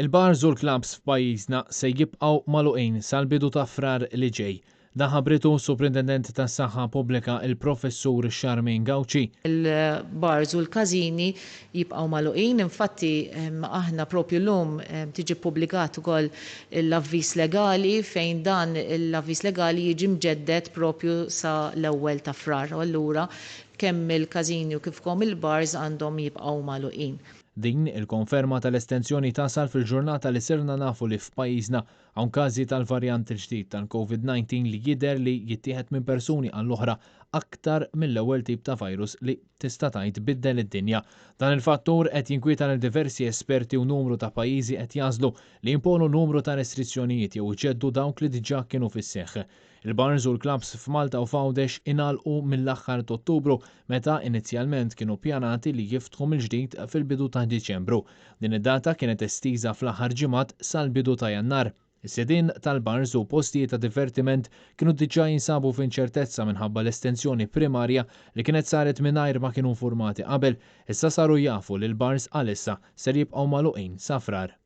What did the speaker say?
Il-bars u l-klabs f'pajjiżna se jibqgħu magħluqin sal-bidu ta' frar li ġej. Dan ħabritu Superintendent tas-Saħħa Pubblika il-Professur Charmaine Gawci. Il-bars u l-każini jibqgħu magħluqin, infatti aħna propju llum tiġi ppubblikat ukoll l-avviż legali fejn dan l-avviż legali jiġi mġeddet propju sa l-ewwel ta' frar. U allura kemm il-każini u kifkom il-bars għandhom jibqgħu magħluqin. Din il-konferma tal-estensjoni tasal fil-ġurnata li sirna nafu li f'pajjiżna hawn każi tal-varjant il-ġdid tal-COVID-19 li jidher li jittieħed minn persuni għall-oħra aktar mill-ewwel tip ta' virus li tista' tgħid biddel id-dinja. Dan il-fattur qed jinkwieta lil diversi esperti u numru ta' pajjiżi qed jażlu li jimponu numru ta' restrizzjonijiet jew iġeddu dawk li diġà kienu fis-seħħ. Il-bars u l-klabs f'Malta u f'Għawdex ingħalqu mill-aħħar ta' Ottubru meta inizjalment kienu ppjanati li jiftħu mill-ġdid fil-bidu ta' Diċembru. Din id-data kienet estiża fl-aħħar ġimgħat sal-bidu ta' Jannar. Is-sedien tal-bars u postijiet ta' divertiment kienu diġà jinsabu f'inċertezza minħabba l-estensjoni primarja li kienet saret mingħajr ma kienu infurmati qabel, issa saru jafu li l-bars għalissa ser jibqgħu magħluqin sa frar.